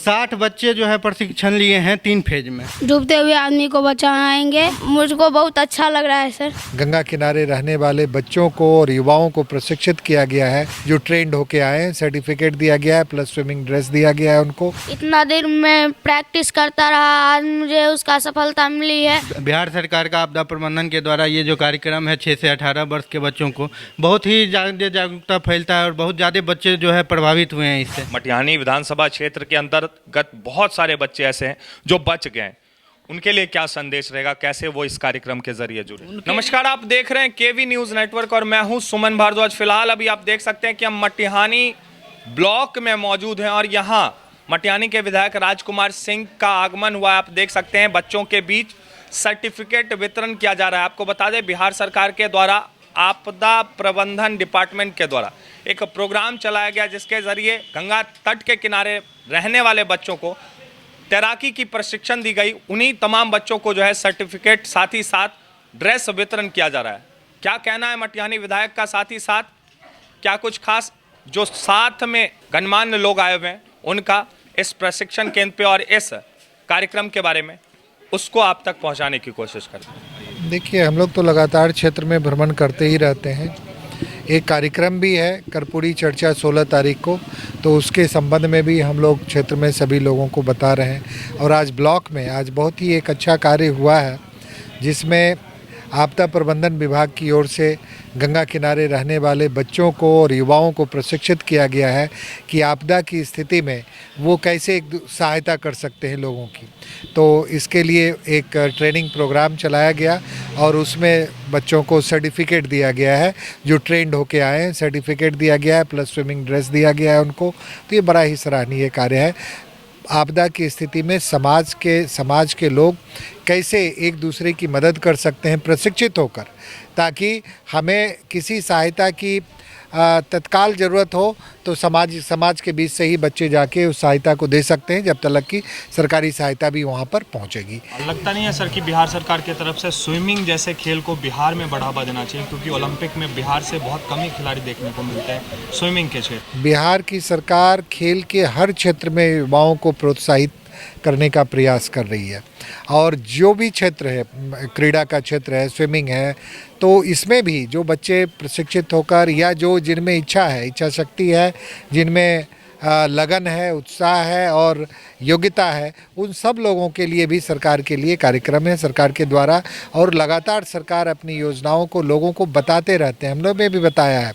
60 बच्चे जो है प्रशिक्षण लिए हैं 3 फेज में। डूबते हुए आदमी को बचाएंगे। मुझको बहुत अच्छा लग रहा है सर। गंगा किनारे रहने वाले बच्चों को और युवाओं को प्रशिक्षित किया गया है, जो ट्रेंड होके आए हैं। सर्टिफिकेट दिया गया है, प्लस स्विमिंग ड्रेस दिया गया है उनको। इतना देर में प्रैक्टिस करता रहा, आज मुझे उसका सफलता मिली है। बिहार सरकार का आपदा प्रबंधन के द्वारा ये जो कार्यक्रम है 6 से 18 वर्ष के बच्चों को बहुत ही ज़्यादा जागरूकता फैलता है और बहुत ज़्यादा बच्चे जो है प्रभावित हुए हैं इससे। मटिहानी विधानसभा क्षेत्र के अंतर्गत बहुत सारे बच्चे ऐसे हैं जो बच गए, उनके लिए क्या संदेश रहेगा, कैसे वो इस कार्यक्रम के जरिए जुड़े? नमस्कार, आप देख रहे हैं केवी न्यूज नेटवर्क और मैं हूं सुमन भारद्वाज। फिलहाल अभी आप देख सकते हैं कि हम मटिहानी ब्लॉक में मौजूद हैं और यहाँ मटिहानी के विधायक राजकुमार सिंह का आगमन हुआ। आप देख सकते हैं बच्चों के बीच सर्टिफिकेट वितरण किया जा रहा है। आपको बता दें, बिहार सरकार के द्वारा आपदा प्रबंधन डिपार्टमेंट के द्वारा एक प्रोग्राम चलाया गया जिसके जरिए गंगा तट के किनारे रहने वाले बच्चों को तैराकी की प्रशिक्षण दी गई। उन्हीं तमाम बच्चों को जो है सर्टिफिकेट, साथ ही साथ ड्रेस वितरण किया जा रहा है। क्या कहना है मटिहानी विधायक का, साथ ही साथ क्या कुछ खास जो साथ में गणमान्य लोग आए हुए हैं उनका इस प्रशिक्षण केंद्र पे और इस कार्यक्रम के बारे में, उसको आप तक पहुंचाने की कोशिश करते हैं। देखिए, हम लोग तो लगातार क्षेत्र में भ्रमण करते ही रहते हैं। एक कार्यक्रम भी है कर्पूरी चर्चा 16 तारीख को, तो उसके संबंध में भी हम लोग क्षेत्र में सभी लोगों को बता रहे हैं। और आज ब्लॉक में आज बहुत ही एक अच्छा कार्य हुआ है जिसमें आपदा प्रबंधन विभाग की ओर से गंगा किनारे रहने वाले बच्चों को और युवाओं को प्रशिक्षित किया गया है कि आपदा की स्थिति में वो कैसे एक सहायता कर सकते हैं लोगों की। तो इसके लिए एक ट्रेनिंग प्रोग्राम चलाया गया और उसमें बच्चों को सर्टिफिकेट दिया गया है, जो ट्रेंड होके आए हैं। सर्टिफिकेट दिया गया है, प्लस स्विमिंग ड्रेस दिया गया है उनको। तो ये बड़ा ही सराहनीय कार्य है। आपदा की स्थिति में समाज के लोग कैसे एक दूसरे की मदद कर सकते हैं प्रशिक्षित होकर, ताकि हमें किसी सहायता की तत्काल ज़रूरत हो तो समाज के बीच से ही बच्चे जाके उस सहायता को दे सकते हैं, जब तक कि सरकारी सहायता भी वहाँ पर पहुँचेगी। लगता नहीं है सर कि बिहार सरकार की तरफ से स्विमिंग जैसे खेल को बिहार में बढ़ावा देना चाहिए, क्योंकि ओलंपिक में बिहार से बहुत कम ही खिलाड़ी देखने को मिलते हैं स्विमिंग के क्षेत्र। बिहार की सरकार खेल के हर क्षेत्र में युवाओं को प्रोत्साहित करने का प्रयास कर रही है और जो भी क्षेत्र है, क्रीड़ा का क्षेत्र है, स्विमिंग है, तो इसमें भी जो बच्चे प्रशिक्षित होकर या जो जिनमें इच्छा शक्ति है, जिनमें लगन है, उत्साह है और योग्यता है, उन सब लोगों के लिए भी सरकार के लिए कार्यक्रम है सरकार के द्वारा। और लगातार सरकार अपनी योजनाओं को लोगों को बताते रहते हैं। हम लोग ने भी बताया है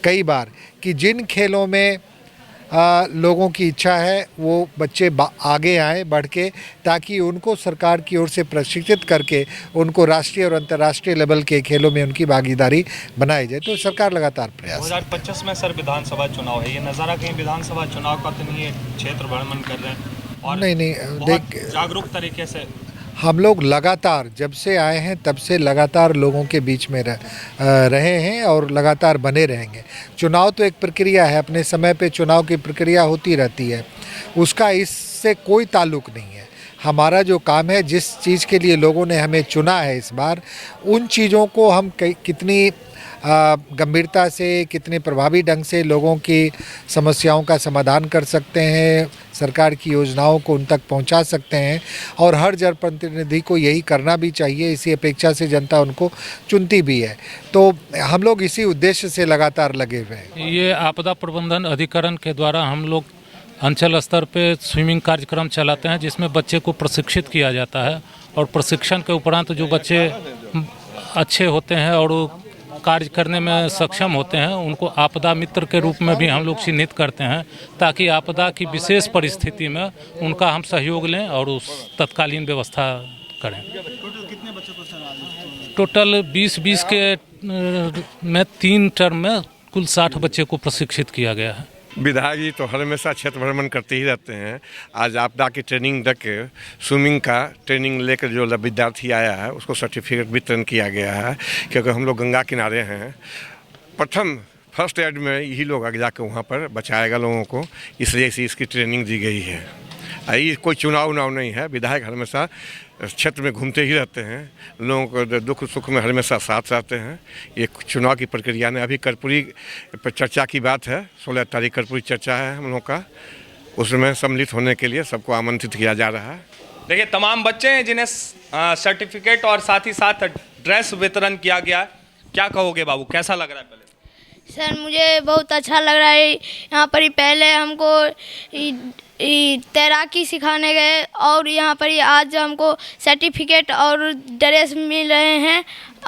कई बार कि जिन खेलों में लोगों की इच्छा है वो बच्चे आगे आएँ बढ़ के, ताकि उनको सरकार की ओर से प्रशिक्षित करके उनको राष्ट्रीय और अंतर्राष्ट्रीय लेवल के खेलों में उनकी भागीदारी बनाई जाए। तो सरकार लगातार प्रयास। 2025 में सर विधानसभा चुनाव है, ये नज़ारा कहीं विधानसभा चुनाव का तो नहीं है, क्षेत्र भ्रमण कर रहे हैं और नहीं देख जागरूक तरीके से हम लोग लगातार जब से आए हैं तब से लगातार लोगों के बीच में रहे हैं और लगातार बने रहेंगे। चुनाव तो एक प्रक्रिया है, अपने समय पे चुनाव की प्रक्रिया होती रहती है, उसका इससे कोई ताल्लुक नहीं है। हमारा जो काम है, जिस चीज़ के लिए लोगों ने हमें चुना है इस बार, उन चीज़ों को हम कितनी गंभीरता से, कितने प्रभावी ढंग से लोगों की समस्याओं का समाधान कर सकते हैं, सरकार की योजनाओं को उन तक पहुंचा सकते हैं। और हर जनप्रतिनिधि को यही करना भी चाहिए, इसी अपेक्षा से जनता उनको चुनती भी है। तो हम लोग इसी उद्देश्य से लगातार लगे हुए हैं। ये आपदा प्रबंधन अधिकरण के द्वारा हम लोग अंचल स्तर पे स्विमिंग कार्यक्रम चलाते हैं, जिसमें बच्चे को प्रशिक्षित किया जाता है और प्रशिक्षण के उपरांत जो बच्चे अच्छे होते हैं और कार्य करने में सक्षम होते हैं, उनको आपदा मित्र के रूप में भी हम लोग चिन्हित करते हैं, ताकि आपदा की विशेष परिस्थिति में उनका हम सहयोग लें और उस तत्कालीन व्यवस्था करें। कितने बच्चों को सर? टोटल 20-20 के में 3 टर्म में कुल 60 बच्चे को प्रशिक्षित किया गया है। विधायक जी तो हमेशा क्षेत्र भ्रमण करते ही रहते हैं। आज आपदा की ट्रेनिंग दे के स्विमिंग का ट्रेनिंग लेकर जो विद्यार्थी आया है उसको सर्टिफिकेट वितरण किया गया है, क्योंकि हम लोग गंगा किनारे हैं। फर्स्ट एड में यही लोग आगे जाकर वहाँ पर बचाएगा लोगों को, इसलिए से इसकी ट्रेनिंग दी गई है। ये कोई चुनाव नहीं है। विधायक हमेशा क्षेत्र में घूमते ही रहते हैं, लोगों को दुख सुख में हमेशा साथ रहते हैं। ये चुनाव की प्रक्रिया ने अभी कर्पूरी पर चर्चा की बात है, 16 तारीख कर्पूरी चर्चा है हम लोग का, उसमें सम्मिलित होने के लिए सबको आमंत्रित किया जा रहा है। देखिए तमाम बच्चे हैं जिन्हें सर्टिफिकेट और साथ ही साथ ड्रेस वितरण किया गया। क्या कहोगे बाबू, कैसा लग रहा है? पहले सर मुझे बहुत अच्छा लग रहा है। यहाँ पर ही पहले हमको तैराकी सिखाने गए और यहाँ पर ही आज हमको सर्टिफिकेट और ड्रेस मिल रहे हैं।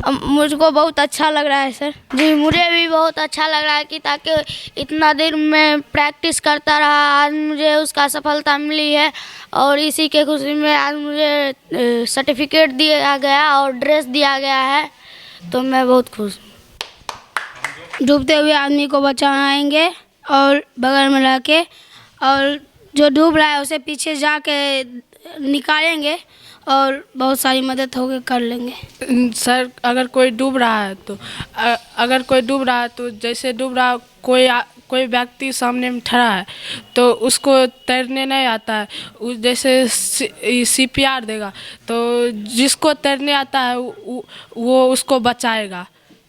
मुझको बहुत अच्छा लग रहा है सर जी। मुझे भी बहुत अच्छा लग रहा है कि ताकि इतना देर मैं प्रैक्टिस करता रहा, आज मुझे उसका सफलता मिली है और इसी के खुशी में आज मुझे सर्टिफिकेट दिया गया और ड्रेस दिया गया है, तो मैं बहुत खुश हूँ। डूबते हुए आदमी को बचाएंगे और बगल में ला के, और जो डूब रहा है उसे पीछे जाके निकालेंगे और बहुत सारी मदद होके कर लेंगे। सर अगर कोई डूब रहा है तो जैसे डूब रहा कोई व्यक्ति सामने में खड़ा है तो उसको तैरने नहीं आता है, जैसे CPR देगा तो जिसको तैरने आता है वो उसको बचाएगा।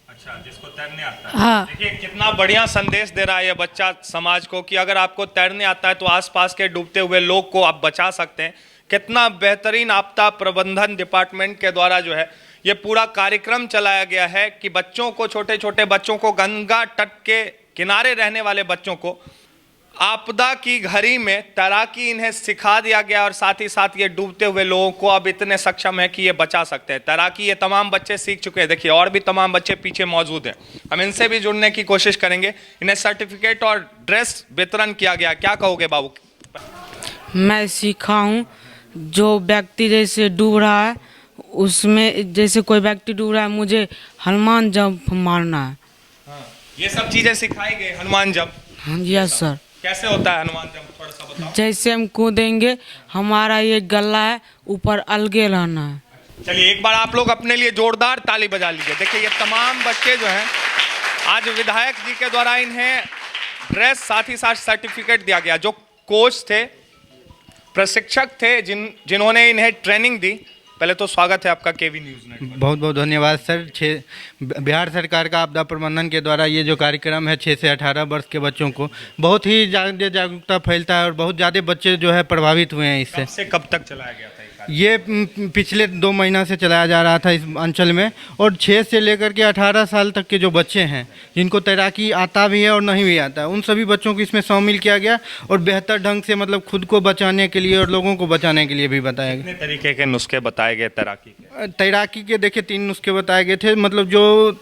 अच्छा, जिसको तैरने आता है। हाँ। देखिए कितना बढ़िया संदेश दे रहा है ये बच्चा समाज को कि अगर आपको तैरने आता है तो आसपास के डूबते हुए लोग को आप बचा सकते हैं। कितना बेहतरीन आपदा प्रबंधन डिपार्टमेंट के द्वारा जो है ये पूरा कार्यक्रम चलाया गया है कि बच्चों को, छोटे छोटे बच्चों को, गंगा तट के किनारे रहने वाले बच्चों को आपदा की घड़ी में तैराकी इन्हें सिखा दिया गया और साथ ही साथ ये डूबते हुए लोगों को अब इतने सक्षम है कि ये बचा सकते हैं। तैराकी ये तमाम बच्चे सीख चुके हैं। देखिए और भी तमाम बच्चे पीछे मौजूद हैं, हम इनसे भी जुड़ने की कोशिश करेंगे। इन्हें सर्टिफिकेट और ड्रेस वितरण किया गया। क्या कहोगे बाबू? मैं सीखा हूँ, जो व्यक्ति जैसे डूब रहा है उसमें, जैसे कोई व्यक्ति डूब रहा है मुझे हनुमान जंप मारना है। ये सब चीजें सिखाई गई। हनुमान जंप? हाँ यस सर। कैसे होता है हनुमान जंप, थोड़ा सा बताओ। जैसे हम कूदेंगे, हमारा ये गला है ऊपर अलगे रहना है। चलिए एक बार आप लोग अपने लिए जोरदार ताली बजा लीजिए। देखिए ये तमाम बच्चे जो हैं आज विधायक जी के द्वारा इन्हें ड्रेस साथ ही साथ सर्टिफिकेट दिया गया। जो कोच थे, प्रशिक्षक थे, जिन्होंने इन्हें ट्रेनिंग दी। पहले तो स्वागत है आपका केवी न्यूज़ नेटवर्क। बहुत बहुत धन्यवाद सर। बिहार सरकार का आपदा प्रबंधन के द्वारा ये जो कार्यक्रम है 6 से 18 वर्ष के बच्चों को बहुत ही जागरूकता फैलता है और बहुत ज़्यादा बच्चे जो है प्रभावित हुए हैं इससे। कब से कब तक चलाया गया था ये पिछले 2 महीना से चलाया जा रहा था इस अंचल में, और 6 से लेकर के 18 साल तक के जो बच्चे हैं जिनको तैराकी आता भी है और नहीं भी आता, उन सभी बच्चों को इसमें शामिल किया गया और बेहतर ढंग से मतलब खुद को बचाने के लिए और लोगों को बचाने के लिए भी बताया गया। कितने तरीके के नुस्खे बताए गए तैराकी के देखिए 3 नुस्खे बताए गए थे। मतलब जो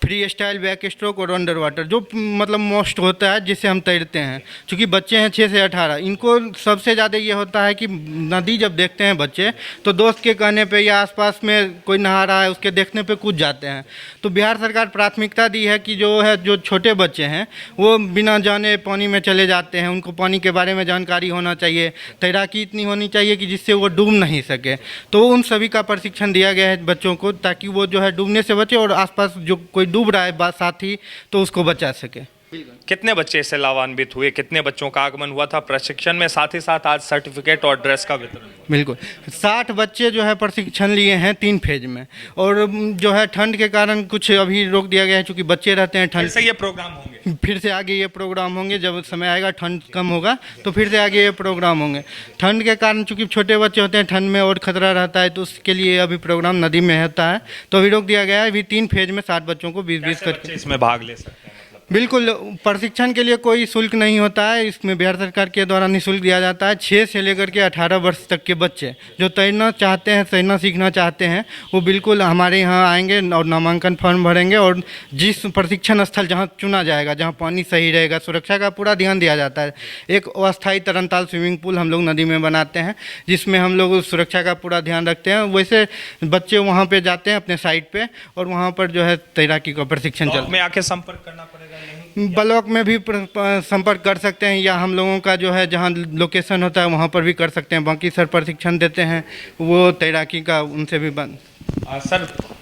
फ्री स्टाइल, बैक स्ट्रोक और अंडर वाटर, जो मतलब मोस्ट होता है जिससे हम तैरते हैं। चूँकि बच्चे हैं 6 से 18, इनको सबसे ज़्यादा ये होता है कि नदी जब देखते हैं बच्चे तो दोस्त के कहने पे या आसपास में कोई नहा रहा है उसके देखने पे कूद जाते हैं। तो बिहार सरकार प्राथमिकता दी है कि जो छोटे बच्चे हैं वो बिना जाने पानी में चले जाते हैं, उनको पानी के बारे में जानकारी होना चाहिए, तैराकी इतनी होनी चाहिए कि जिससे वो डूब नहीं सके। तो उन सभी का प्रशिक्षण दिया गया है बच्चों को, ताकि वो जो है डूबने से बचे और आसपास जो कोई डूब रहा है साथी तो उसको बचा सके। कितने बच्चे इससे लाभान्वित हुए, कितने बच्चों का आगमन हुआ था प्रशिक्षण में, साथ ही साथ आज सर्टिफिकेट और ड्रेस का वितरण? बिल्कुल 60 बच्चे जो है प्रशिक्षण लिए हैं 3 फेज में, और जो है ठंड के कारण कुछ अभी रोक दिया गया है क्योंकि बच्चे रहते हैं ठंड से। ये प्रोग्राम होंगे फिर से आगे, ये प्रोग्राम होंगे जब समय आएगा, ठंड कम होगा तो फिर से आगे ये प्रोग्राम होंगे। ठंड के कारण चूंकि छोटे बच्चे होते हैं, ठंड में और खतरा रहता है, तो उसके लिए अभी प्रोग्राम नदी में होता है, तो अभी रोक दिया गया है। अभी 3 फेज में 60 बच्चों को 20-20 करके इसमें भाग ले सकते हैं। बिल्कुल, प्रशिक्षण के लिए कोई शुल्क नहीं होता है, इसमें बिहार सरकार के द्वारा निःशुल्क दिया जाता है। 6 से लेकर के 18 वर्ष तक के बच्चे जो तैरना चाहते हैं, तैरना सीखना चाहते हैं, वो बिल्कुल हमारे यहाँ आएंगे और नामांकन फॉर्म भरेंगे, और जिस प्रशिक्षण स्थल जहाँ चुना जाएगा, जहाँ पानी सही रहेगा, सुरक्षा का पूरा ध्यान दिया जाता है। एक अस्थायी तरनताल स्विमिंग पूल हम लोग नदी में बनाते हैं, जिसमें हम लोग सुरक्षा का पूरा ध्यान रखते हैं। वैसे बच्चे वहाँ पर जाते हैं अपने साइट पर, और वहाँ पर जो है तैराकी का प्रशिक्षण चलता है। में आके संपर्क करना पड़ेगा? ब्लॉक में भी संपर्क कर सकते हैं, या हम लोगों का जो है जहाँ लोकेशन होता है वहाँ पर भी कर सकते हैं। बाकी सर प्रशिक्षण देते हैं वो तैराकी का, उनसे भी बंद।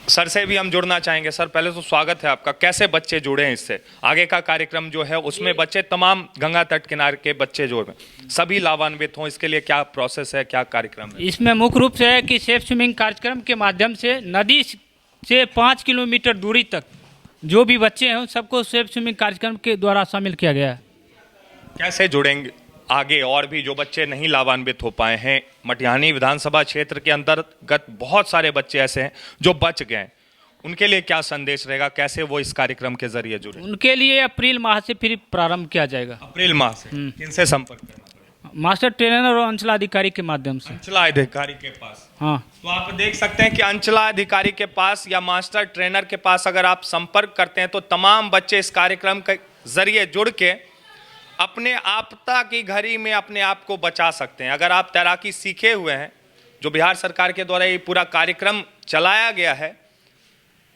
सर से भी हम जुड़ना चाहेंगे। सर पहले तो स्वागत है आपका। कैसे बच्चे जुड़े हैं इससे? आगे का कार्यक्रम जो है उसमें बच्चे, तमाम गंगा तट किनारे के बच्चे जो हैं सभी लाभान्वित हों, इसके लिए क्या प्रोसेस है, क्या कार्यक्रम है? इसमें मुख्य रूप से है कि सेफ स्विमिंग कार्यक्रम के माध्यम से नदी से 5 किलोमीटर दूरी तक जो भी बच्चे हैं उन सबको सेफ स्विमिंग कार्यक्रम के द्वारा शामिल किया गया है। कैसे जुड़ेंगे आगे और भी जो बच्चे नहीं लाभान्वित हो पाए हैं, मटिहानी विधानसभा क्षेत्र के अंतर्गत बहुत सारे बच्चे ऐसे हैं जो बच गए, उनके लिए क्या संदेश रहेगा, कैसे वो इस कार्यक्रम के जरिए जुड़े? उनके लिए अप्रैल माह से फिर प्रारंभ किया जाएगा। अप्रैल माह से किनसे संपर्क करना पड़ेगा? मास्टर ट्रेनर और अंचलाधिकारी के माध्यम से। अंचलाधिकारी के पास? हाँ। तो आप देख सकते हैं कि अंचलाधिकारी के पास या मास्टर ट्रेनर के पास अगर आप संपर्क करते हैं तो तमाम बच्चे इस कार्यक्रम के जरिए जुड़ के अपने आपदा की घड़ी में अपने आप को बचा सकते हैं। अगर आप तैराकी सीखे हुए हैं, जो बिहार सरकार के द्वारा ये पूरा कार्यक्रम चलाया गया है,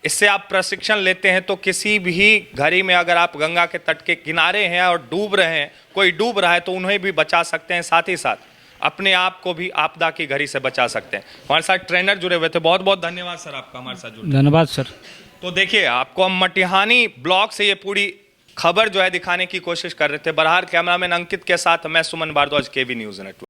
इससे आप प्रशिक्षण लेते हैं तो किसी भी घड़ी में अगर आप गंगा के तट के किनारे हैं और डूब रहे हैं, कोई डूब रहा है तो उन्हें भी बचा सकते हैं, साथ ही साथ अपने आप को भी आपदा की घड़ी से बचा सकते हैं। हमारे साथ ट्रेनर जुड़े हुए थे, बहुत बहुत धन्यवाद सर आपका हमारे साथ जुड़े। धन्यवाद सर। तो देखिए, आपको हम मटिहानी ब्लॉक से ये पूरी खबर जो है दिखाने की कोशिश कर रहे थे। बरहार कैमरामैन अंकित के साथ मैं सुमन भारद्वाज, केवी न्यूज़ नेटवर्क।